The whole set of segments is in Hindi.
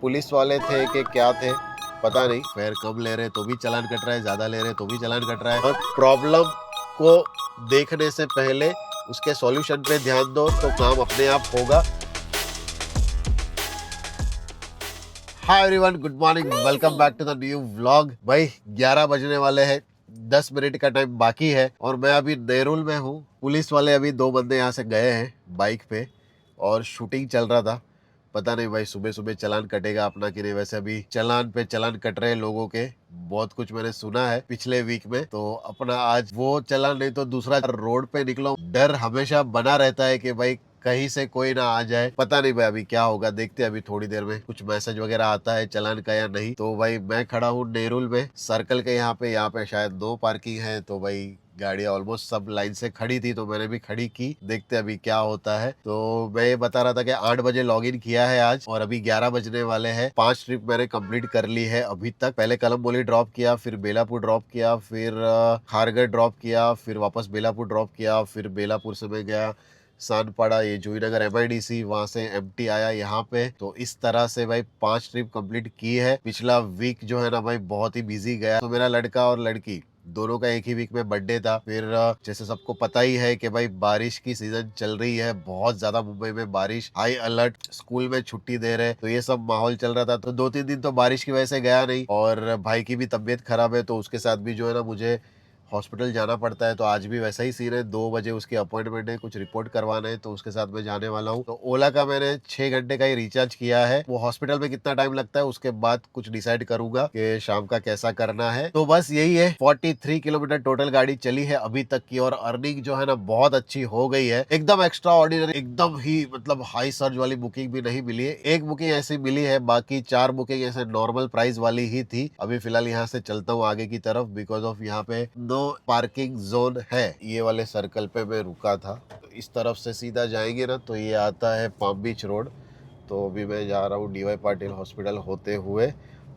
पुलिस वाले थे कि क्या थे पता नहीं। फेयर कम ले रहे तो भी चालान कट रहा है, ज्यादा ले रहे तो भी चालान कट रहा है। और प्रॉब्लम को देखने से पहले उसके सॉल्यूशन पे ध्यान दो तो काम अपने आप होगा। Hi everyone, good morning, welcome back to the new vlog. भाई 11 बजने वाले हैं, 10 मिनट का टाइम बाकी है और मैं अभी नेरुल में हूँ। पुलिस वाले अभी 2 बंदे यहाँ से गए हैं बाइक पे और शूटिंग चल रहा था। पता नहीं भाई सुबह सुबह चालान कटेगा अपना कि नहीं। वैसे अभी चालान पे चालान कट रहे हैं लोगों के, बहुत कुछ मैंने सुना है पिछले वीक में। तो अपना आज वो चालान नहीं तो दूसरा रोड पे निकलो। डर हमेशा बना रहता है कि भाई कहीं से कोई ना आ जाए। पता नहीं भाई अभी क्या होगा, देखते हैं। अभी थोड़ी देर में कुछ मैसेज वगैरह आता है चालान का या नहीं। तो भाई मैं खड़ा हूँ नेरुल में सर्कल के यहाँ पे शायद 2 पार्किंग है। तो भाई गाड़ियां ऑलमोस्ट सब लाइन से खड़ी थी तो मैंने भी खड़ी की। देखते अभी क्या होता है। तो मैं ये बता रहा था कि 8 बजे लॉग इन किया है आज और अभी 11 बजने वाले हैं। 5 ट्रिप मैंने कंप्लीट कर ली है अभी तक। पहले कलमबोली ड्रॉप किया, फिर बेलापुर ड्रॉप किया, फिर खारगढ़ ड्रॉप किया, फिर वापस बेलापुर ड्रॉप किया, फिर बेलापुर से मैं गया सानपाड़ा, ये जोईनगर MIDC, वहां से MT आया यहाँ पे। तो इस तरह से भाई 5 ट्रिप कंप्लीट की है। पिछला वीक जो है ना भाई बहुत ही बिजी गया। तो मेरा लड़का और लड़की दोनों का एक ही वीक में बर्थडे था। फिर जैसे सबको पता ही है कि भाई बारिश की सीजन चल रही है, बहुत ज्यादा मुंबई में बारिश, हाई अलर्ट, स्कूल में छुट्टी दे रहे, तो ये सब माहौल चल रहा था। तो 2-3 दिन तो बारिश की वजह से गया नहीं और भाई की भी तबीयत खराब है तो उसके साथ भी जो है ना मुझे हॉस्पिटल जाना पड़ता है। तो आज भी वैसा ही सीन है, 2 बजे उसकी अपॉइंटमेंट है, कुछ रिपोर्ट करवाना है तो उसके साथ मैं जाने वाला हूँ। तो ओला का मैंने 6 घंटे का ही रिचार्ज किया है। वो हॉस्पिटल में कितना टाइम लगता है उसके बाद कुछ डिसाइड करूंगा कि शाम का कैसा करना है। तो बस यही है। 43 किलोमीटर टोटल गाड़ी चली है अभी तक की और अर्निंग जो है ना बहुत अच्छी हो गई है। एकदम एक्स्ट्रा ऑर्डिनरी, एकदम ही मतलब हाई सर्ज वाली बुकिंग भी नहीं मिली है। एक बुकिंग ऐसी मिली है, बाकी 4 बुकिंग ऐसे नॉर्मल प्राइस वाली ही थी। अभी फिलहाल यहाँ से चलता हूँ आगे की तरफ बिकॉज ऑफ यहाँ पे नो पार्किंग जोन है। ये वाले सर्कल पे मैं रुका था। तो इस तरफ से सीधा जाएंगे ना तो ये आता है पाम बीच रोड। तो अभी मैं जा रहा हूँ DY पाटिल हॉस्पिटल होते हुए।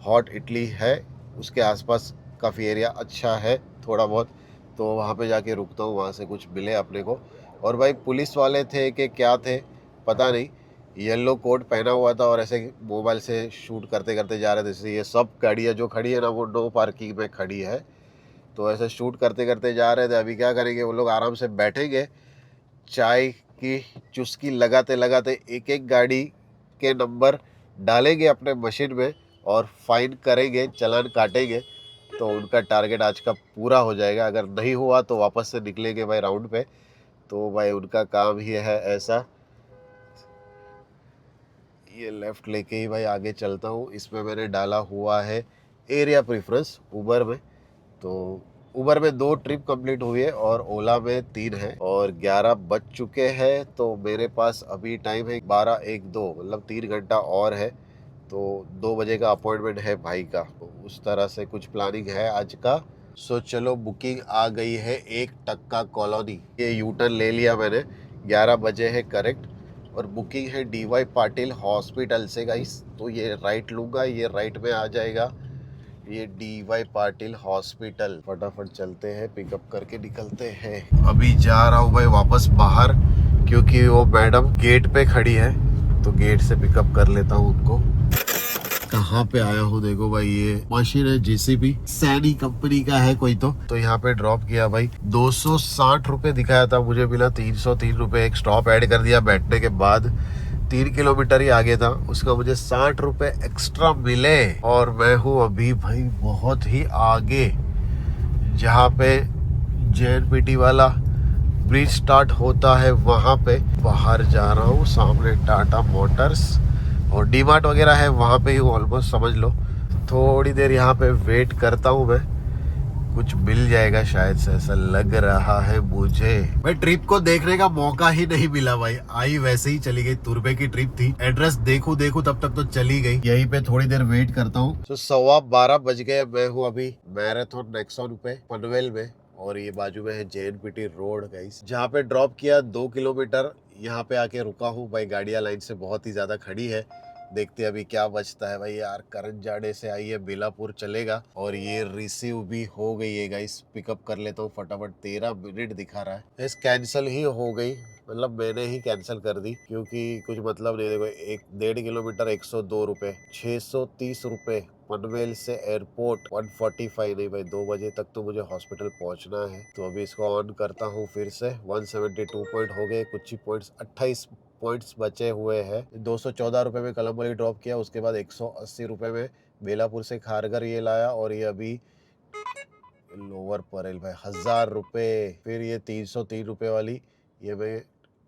हॉट इटली है, उसके आसपास काफ़ी एरिया अच्छा है थोड़ा बहुत। तो वहाँ पे जाके रुकता हूँ, वहाँ से कुछ मिले अपने को। और भाई पुलिस वाले थे कि क्या थे पता नहीं, येलो कोट पहना हुआ था और ऐसे मोबाइल से शूट करते करते जा रहे थे। जैसे ये सब गाड़ियाँ जो खड़ी है ना वो नो पार्किंग में खड़ी है। तो ऐसे शूट करते करते जा रहे थे। अभी क्या करेंगे, वो लोग आराम से बैठेंगे, चाय की चुस्की लगाते लगाते एक एक गाड़ी के नंबर डालेंगे अपने मशीन में और फाइन करेंगे, चालान काटेंगे। तो उनका टारगेट आज का पूरा हो जाएगा। अगर नहीं हुआ तो वापस से निकलेंगे भाई राउंड पे। तो भाई उनका काम ही है ऐसा। ये लेफ्ट लेके ही भाई आगे चलता हूँ। इसमें मैंने डाला हुआ है एरिया प्रेफरेंस उबर में। तो उबर में 2 ट्रिप कंप्लीट हुई है और ओला में 3 है और 11 बज चुके हैं। तो मेरे पास अभी टाइम है 12-1-2, मतलब 3 घंटा और है। तो 2 बजे का अपॉइंटमेंट है भाई का। तो उस तरह से कुछ प्लानिंग है आज का। सो चलो, बुकिंग आ गई है 1 टक्का कॉलोनी। ये यू टर्न ले लिया मैंने, 11 बजे है करेक्ट। और बुकिंग है DY पाटिल हॉस्पिटल से गाइस। तो ये राइट लूँगा, ये राइट में आ जाएगा। ये DY पाटिल हॉस्पिटल। फटाफट चलते हैं, पिकअप करके निकलते हैं। अभी जा रहा हूँ भाई वापस बाहर क्योंकि वो मैडम गेट पे खड़ी है। तो गेट से पिकअप कर लेता हूँ उनको। कहाँ पे आया हूँ देखो भाई, ये मशीन है JCB, सैनी कंपनी का है कोई। तो यहाँ पे ड्रॉप किया भाई। 260 रुपए दिखाया था, मुझे मिला 303 रुपए। एक स्टॉप ऐड कर दिया बैठने के बाद। 3 किलोमीटर ही आगे था, उसका मुझे 60 रुपए एक्स्ट्रा मिले। और मैं हूँ अभी भाई बहुत ही आगे, जहाँ पे JNPT वाला ब्रिज स्टार्ट होता है वहाँ पे। बाहर जा रहा हूँ, सामने टाटा मोटर्स और डीमार्ट वगैरह है वहाँ पे ही ऑलमोस्ट समझ लो। थोड़ी देर यहाँ पे वेट करता हूँ मैं, कुछ मिल जाएगा शायद से, ऐसा लग रहा है मुझे। भाई ट्रिप को देखने का मौका ही नहीं मिला भाई, आई वैसे ही चली गई। तुरबे की ट्रिप थी, एड्रेस देखूं तब तक तो चली गई। यहीं पे थोड़ी देर वेट करता हूँ। तो 12:15 बज गए। मैं हूँ अभी मैराथन नेक्सॉन पे पनवेल में और ये बाजू में है JNPT रोड गाइस, जहाँ पे ड्रॉप किया 2 किलोमीटर। यहाँ पे आके रुका हूँ भाई, गाड़ियाँ लाइन से बहुत ही ज्यादा खड़ी है। देखते अभी क्या बचता है भाई यार। करण जाड़े से आई है, बेलापुर चलेगा और ये रिसीव भी हो गई है गाइस। पिकअप कर लेता हूँ फटाफट, 13 मिनट दिखा रहा है। इस कैंसिल ही हो गई, मतलब मैंने ही कैंसिल कर दी क्योंकि कुछ मतलब नहीं। देखो 1.5 किलोमीटर 102 रुपये, 630 रुपये पनवेल से एयरपोर्ट 145। नहीं भाई, 2 बजे तक तो मुझे हॉस्पिटल पहुंचना है। तो अभी इसको ऑन करता हूँ फिर से। 172 पॉइंट हो गए, कुछ ही पॉइंट्स 28 पॉइंट्स बचे हुए हैं। 214 रुपये में कलमबली ड्रॉप किया, उसके बाद 180 रुपये में बेलापुर से खारगर ये लाया और ये अभी लोअर परेल भाई 1000 रुपये। फिर ये 303 रुपये वाली ये मैं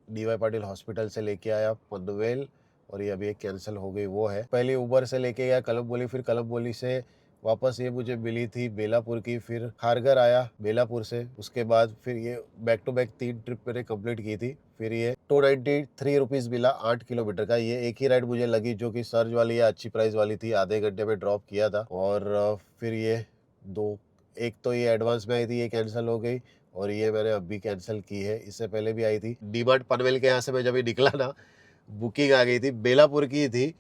DY पाटिल हॉस्पिटल से लेके आया पनवेल और ये अभी एक कैंसिल हो गई। वो है पहले उबर से लेके गया कलमबोली, फिर कलमबोली से वापस ये मुझे मिली थी बेलापुर की, फिर खारगर आया बेलापुर से। उसके बाद फिर ये बैक टू बैक 3 ट्रिप मैंने कंप्लीट की थी। फिर ये 293 रुपीज़ मिला 8 किलोमीटर का। ये एक ही राइड मुझे लगी जो कि सर्ज वाली या अच्छी प्राइस वाली थी, आधे घंटे में ड्रॉप किया था। और फिर ये दो, एक तो ये एडवांस में आई थी, ये कैंसिल हो गई और ये मैंने अभी कैंसिल की है। इससे पहले भी आई थी डीमार्ट पनवेल के यहाँ से। मैं जब भी निकला ना, बुकिंग आ गई थी, बेलापुर की थी,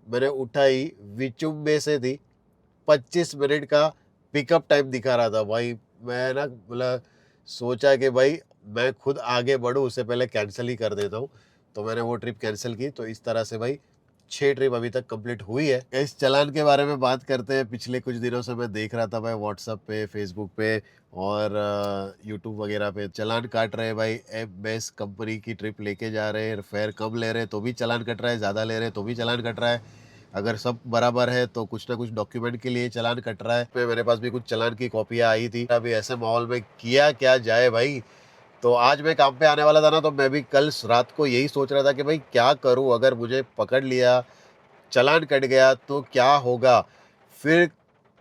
मैंने उठाई, विचुम्बे से थी, 25 मिनट का पिकअप टाइम दिखा रहा था भाई। मैं ना मतलब सोचा कि भाई मैं खुद आगे बढ़ूँ, उससे पहले कैंसिल ही कर देता हूँ। तो मैंने वो ट्रिप कैंसिल की। तो इस तरह से भाई 6 ट्रिप अभी तक कंप्लीट हुई है। इस चालान के बारे में बात करते हैं। पिछले कुछ दिनों से मैं देख रहा था भाई व्हाट्सएप पे, फेसबुक पे और यूट्यूब वगैरह पे चालान काट रहे हैं भाई। एफ बेस कंपनी की ट्रिप लेके जा रहे हैं, फेयर कम ले रहे हैं तो भी चालान कट रहा है, ज़्यादा ले रहे हैं तो भी चालान कट रहा है। अगर सब बराबर है तो कुछ ना कुछ डॉक्यूमेंट के लिए चालान कट रहा है। मेरे पास भी कुछ चालान की कॉपियाँ आई थी। अभी ऐसे माहौल में किया क्या जाए भाई। तो आज मैं काम पे आने वाला था ना, तो मैं भी कल रात को यही सोच रहा था कि भाई क्या करूं, अगर मुझे पकड़ लिया, चालान कट गया तो क्या होगा। फिर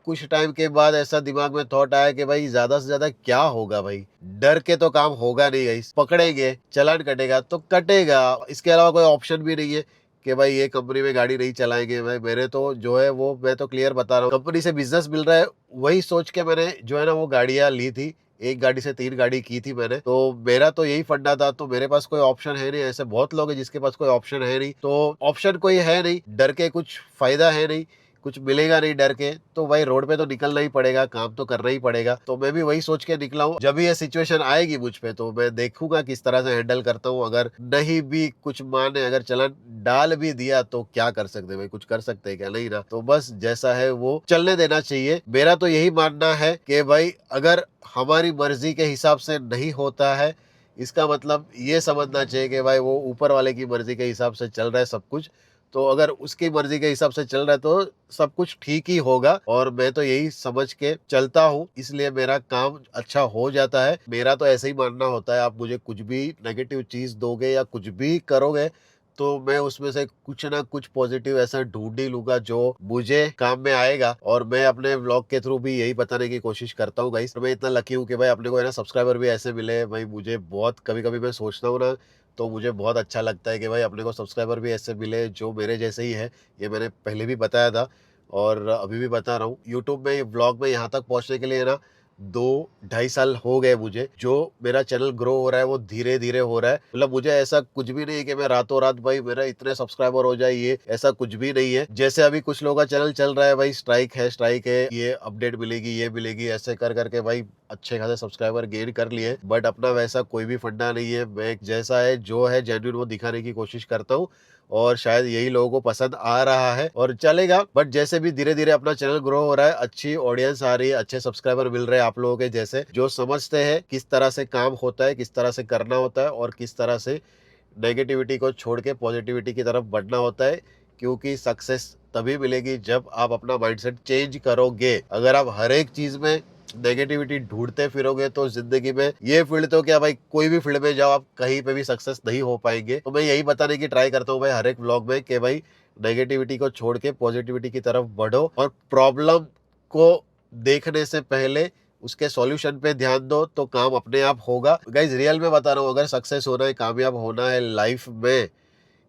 कुछ टाइम के बाद ऐसा दिमाग में थॉट आया कि भाई ज्यादा से ज्यादा क्या होगा भाई, डर के तो काम होगा नहीं गाइस। पकड़ेंगे, चालान कटेगा तो कटेगा, इसके अलावा कोई ऑप्शन भी नहीं है कि भाई ये कंपनी में गाड़ी नहीं चलाएंगे। भाई मेरे तो जो है वो मैं तो क्लियर बता रहा हूँ, कंपनी से बिजनेस मिल रहा है, वही सोच के मैंने जो है ना वो गाड़ियां ली थी। एक गाड़ी से 3 गाड़ी की थी मैंने। तो मेरा तो यही फंडा था, तो मेरे पास कोई ऑप्शन है नहीं। ऐसे बहुत लोग हैं जिसके पास कोई ऑप्शन है नहीं, तो ऑप्शन कोई है नहीं, डर के कुछ फायदा है नहीं, कुछ मिलेगा नहीं डर के। तो भाई रोड पे तो निकलना ही पड़ेगा, काम तो करना ही पड़ेगा। तो मैं भी वही सोच के निकला हूँ। जब भी ये सिचुएशन आएगी मुझ पे तो मैं देखूंगा किस तरह से हैंडल करता हूँ। अगर नहीं भी कुछ माने, अगर चलन डाल भी दिया तो क्या कर सकते हैं भाई, कुछ कर सकते हैं क्या, नहीं ना। तो बस जैसा है वो चलने देना चाहिए। मेरा तो यही मानना है कि भाई अगर हमारी मर्जी के हिसाब से नहीं होता है, इसका मतलब ये समझना चाहिए कि भाई वो ऊपर वाले की मर्जी के हिसाब से चल रहा है सब कुछ। तो अगर उसकी मर्जी के हिसाब से चल रहा है तो सब कुछ ठीक ही होगा। और मैं तो यही समझ के चलता हूँ, इसलिए मेरा काम अच्छा हो जाता है। मेरा तो ऐसे ही मानना होता है, आप मुझे कुछ भी नेगेटिव चीज दोगे या कुछ भी करोगे तो मैं उसमें से कुछ ना कुछ पॉजिटिव ऐसा ढूंढ ही लूंगा जो मुझे काम में आएगा। और मैं अपने व्लॉग के थ्रू भी यही बताने की कोशिश करता हूँ गाइस। मैं इतना लकी हूँ कि भाई अपने को है ना सब्सक्राइबर भी ऐसे मिले भाई। मुझे बहुत कभी कभी मैं सोचता हूँ ना, तो मुझे बहुत अच्छा लगता है कि भाई अपने को सब्सक्राइबर भी ऐसे मिले जो मेरे जैसे ही है। ये मैंने पहले भी बताया था और अभी भी बता रहा हूँ। यूट्यूब में व्लॉग में यहाँ तक पहुँचने के लिए ना 2-2.5 साल हो गए मुझे। जो मेरा चैनल ग्रो हो रहा है वो धीरे धीरे हो रहा है। मतलब मुझे ऐसा कुछ भी नहीं है कि मैं रातों रात भाई मेरा इतने सब्सक्राइबर हो जाए, ये ऐसा कुछ भी नहीं है। जैसे अभी कुछ लोगों का चैनल चल रहा है भाई, स्ट्राइक है, ये अपडेट मिलेगी, ये मिलेगी, ऐसे कर करके भाई अच्छे खासे सब्सक्राइबर गेन कर लिए। बट अपना वैसा कोई भी फंडा नहीं है। मैं जैसा है जो है जेन्युइन वो दिखाने की कोशिश करता हूँ और शायद यही लोगों को पसंद आ रहा है और चलेगा। बट जैसे भी धीरे धीरे अपना चैनल ग्रो हो रहा है, अच्छी ऑडियंस आ रही है, अच्छे सब्सक्राइबर मिल रहे हैं आप लोगों के जैसे, जो समझते हैं किस तरह से काम होता है, किस तरह से करना होता है और किस तरह से नेगेटिविटी को छोड़ के पॉजिटिविटी की तरफ बढ़ना होता है। क्योंकि सक्सेस तभी मिलेगी जब आप अपना माइंडसेट चेंज करोगे। अगर आप हर एक चीज में नेगेटिविटी ढूंढते फिरोगे तो जिंदगी में, ये फील्ड तो क्या भाई कोई भी फील्ड में जाओ आप कहीं पे भी सक्सेस नहीं हो पाएंगे। तो मैं यही बताने की ट्राई करता हूँ भाई हर एक व्लॉग में कि भाई नेगेटिविटी को छोड़ के पॉजिटिविटी की तरफ बढ़ो और प्रॉब्लम को देखने से पहले उसके सॉल्यूशन पे ध्यान दो तो काम अपने आप होगा। गाइज रियल में बता रहा हूँ, अगर सक्सेस होना है, कामयाब होना है लाइफ में,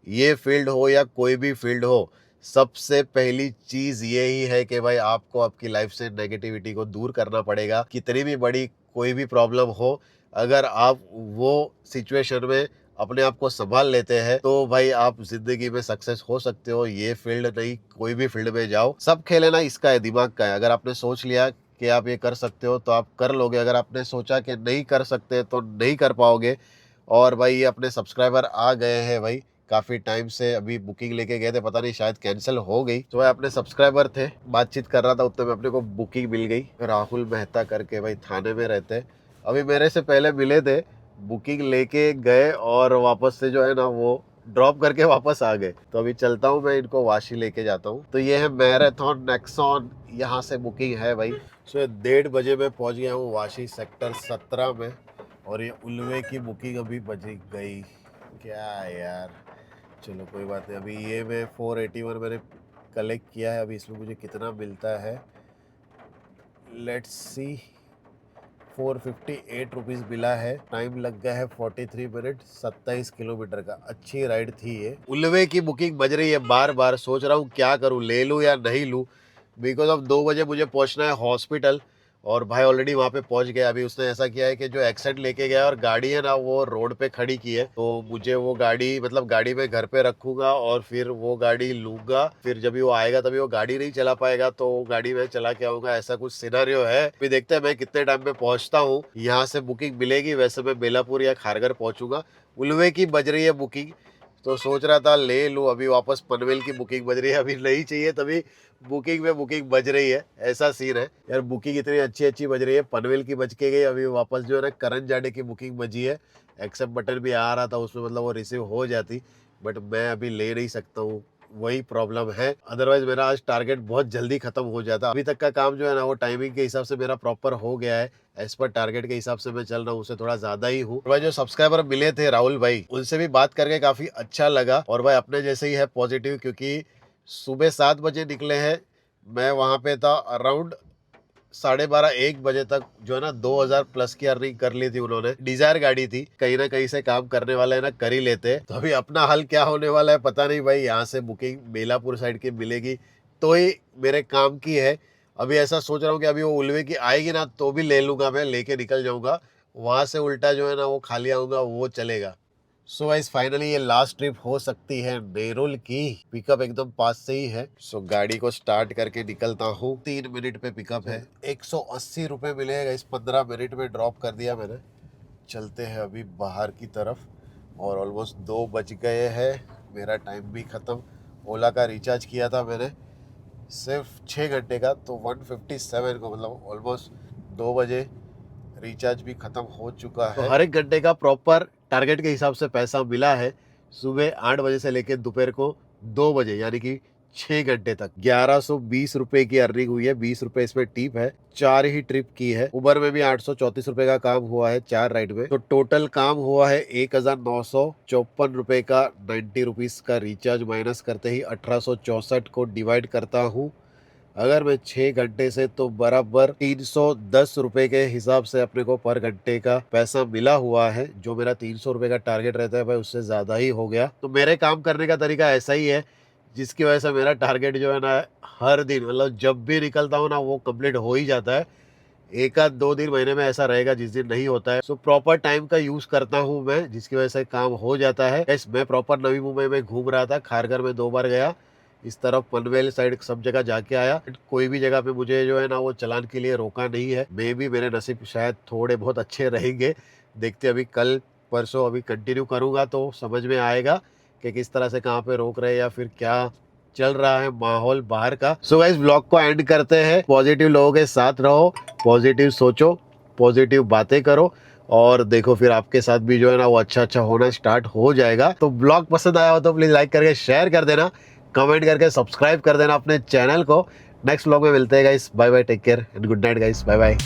ये फील्ड हो या कोई भी फील्ड हो, सबसे पहली चीज यही है कि भाई आपको आपकी लाइफ से नेगेटिविटी को दूर करना पड़ेगा। कितनी भी बड़ी कोई भी प्रॉब्लम हो, अगर आप वो सिचुएशन में अपने आप को संभाल लेते हैं तो भाई आप जिंदगी में सक्सेस हो सकते हो। ये फील्ड नहीं, कोई भी फील्ड में जाओ, सब खेल है ना इसका है, दिमाग का है। अगर आपने सोच लिया कि आप ये कर सकते हो तो आप कर लोगे, अगर आपने सोचा कि नहीं कर सकते तो नहीं कर पाओगे। और भाई ये अपने सब्सक्राइबर आ गए हैं भाई, काफ़ी टाइम से अभी बुकिंग लेके गए थे, पता नहीं शायद कैंसिल हो गई। तो भाई अपने सब्सक्राइबर थे, बातचीत कर रहा था, उतने में अपने को बुकिंग मिल गई। राहुल मेहता करके भाई थाने में रहते हैं, अभी मेरे से पहले मिले थे, बुकिंग लेके गए और वापस से जो है ना वो ड्रॉप करके वापस आ गए। तो अभी चलता हूँ, मैं इनको वाशी लेके जाता हूँ। तो ये है मैराथन नेक्सॉन, यहाँ से बुकिंग है भाई। सो 1:30 बजे मैं पहुँच गया हूँ वाशी सेक्टर 17 में। और ये उल्वे की बुकिंग अभी बज गई, क्या यार, चलो कोई बात नहीं। अभी ये मैं 481 मैंने कलेक्ट किया है, अभी इसमें मुझे कितना मिलता है लेट्स सी। 458 रुपीज़ मिला है। टाइम लग गया है 43 मिनट, 27 किलोमीटर का। अच्छी राइड थी ये। उल्वे की बुकिंग बज रही है, बार बार सोच रहा हूँ क्या करूँ, ले लूँ या नहीं लूँ, बिकॉज अब 2 बजे मुझे पहुँचना है हॉस्पिटल। और भाई ऑलरेडी वहाँ पे पहुँच गया। अभी उसने ऐसा किया है कि जो एक्सेंट लेके गया और गाड़ी है ना वो रोड पे खड़ी की है, तो मुझे वो गाड़ी मतलब गाड़ी में घर पे रखूंगा और फिर वो गाड़ी लूंगा। फिर जब भी वो आएगा तभी वो गाड़ी नहीं चला पाएगा, तो वो गाड़ी में चला के आऊंगा। ऐसा कुछ सिनेरियो है। अभी देखते हैं मैं कितने टाइम में पहुंचता हूँ। यहाँ से बुकिंग मिलेगी, वैसे मैं बेलापुर या खारगर पहुंचूंगा। उल्वे की बज रही है बुकिंग, तो सोच रहा था ले लूँ। अभी वापस पनवेल की बुकिंग बज रही है, अभी नहीं चाहिए तभी बुकिंग में बुकिंग बज रही है, ऐसा सीन है यार। बुकिंग इतनी अच्छी अच्छी बज रही है, पनवेल की बज के गई, अभी वापस जो है ना करण जाडे की बुकिंग बजी है। एक्सेप्ट बटन भी आ रहा था उसमें, मतलब वो रिसीव हो जाती, बट मैं अभी ले नहीं सकता हूँ, वही प्रॉब्लम है। अदरवाइज मेरा आज टारगेट बहुत जल्दी खत्म हो जाता। अभी तक का काम जो है ना वो टाइमिंग के हिसाब से मेरा प्रॉपर हो गया है, एज पर टारगेट के हिसाब से मैं चल रहा हूँ, उससे थोड़ा ज्यादा ही हूँ। भाई जो सब्सक्राइबर मिले थे राहुल भाई, उनसे भी बात करके काफी अच्छा लगा। और भाई अपने जैसे ही है पॉजिटिव, क्योंकि सुबह 7 बजे निकले हैं, मैं वहां पे था अराउंड 12:30-1 बजे तक, जो है ना 2000 प्लस की अर्निंग कर ली थी उन्होंने। डिजायर गाड़ी थी, कहीं ना कहीं से काम करने वाले है ना कर ही लेते। तो अभी अपना हल क्या होने वाला है पता नहीं भाई। यहाँ से बुकिंग बेलापुर साइड की मिलेगी तो ही मेरे काम की है। अभी ऐसा सोच रहा हूँ कि अभी वो उल्वे की आएगी ना तो भी ले लूंगा, मैं लेके निकल जाऊंगा। वहां से उल्टा जो है ना वो खाली आऊंगा, वो चलेगा। सो गाइस फाइनली ये लास्ट ट्रिप हो सकती है नेरुल की। पिकअप एकदम पास से ही है। सो गाड़ी को स्टार्ट करके निकलता हूँ। 3 मिनट पे पिकअप है, 180 रुपये मिलेगा। इस 15 मिनट में ड्रॉप कर दिया मैंने। चलते हैं अभी बाहर की तरफ, और ऑलमोस्ट 2 बज गए हैं, मेरा टाइम भी ख़त्म। ओला का रिचार्ज किया था मैंने सिर्फ 6 घंटे का, तो 157 को, मतलब ऑलमोस्ट 2 बजे रिचार्ज भी खत्म हो चुका है। तो हर एक घंटे का प्रॉपर टारगेट के हिसाब से पैसा मिला है। सुबह 8 बजे से लेकर दोपहर को 2 बजे, यानी कि 6 घंटे तक 1120 रुपए की अर्निंग हुई है। 20 रुपए इसमें टिप है। 4 ही ट्रिप की है। उबर में भी 834 रुपए का काम हुआ है 4 राइड में। तो टोटल काम हुआ है 1954 रुपए का। 90 रुपीज का रिचार्ज माइनस करते ही 1864 को डिवाइड करता हूँ अगर मैं 6 घंटे से, तो बराबर 310 रुपए के हिसाब से अपने को पर घंटे का पैसा मिला हुआ है। जो मेरा 300 रुपए का टारगेट रहता है भाई, उससे ज्यादा ही हो गया। तो मेरे काम करने का तरीका ऐसा ही है, जिसकी वजह से मेरा टारगेट जो है ना हर दिन, मतलब जब भी निकलता हूँ ना वो कंप्लीट हो ही जाता है। एक आध 2 दिन महीने में ऐसा रहेगा जिस दिन नहीं होता है। सो प्रॉपर टाइम का यूज करता हूँ मैं, जिसकी वजह से काम हो जाता है। मैं प्रॉपर नवी मुंबई में घूम रहा था, खारघर में 2 बार गया, इस तरफ पनवेल साइड सब जगह जाके आया। कोई भी जगह पे मुझे जो है ना वो चलान के लिए रोका नहीं है। मे भी मेरे नसीब शायद थोड़े बहुत अच्छे रहेंगे, देखते अभी कल परसों अभी कंटिन्यू करूँगा तो समझ में आएगा कि किस तरह से कहाँ पे रोक रहे हैं या फिर क्या चल रहा है माहौल बाहर का। सो गाइस व्लॉग को एंड करते हैं। पॉजिटिव लोगों के साथ रहो, पॉजिटिव सोचो, पॉजिटिव बातें करो, और देखो फिर आपके साथ भी जो है ना वो अच्छा अच्छा होना स्टार्ट हो जाएगा। तो ब्लॉग पसंद आया हो तो प्लीज लाइक करके शेयर कर देना, कमेंट करके सब्सक्राइब कर देना अपने चैनल को। नेक्स्ट व्लॉग में मिलते हैं guys, bye bye, take care and good night guys, bye bye.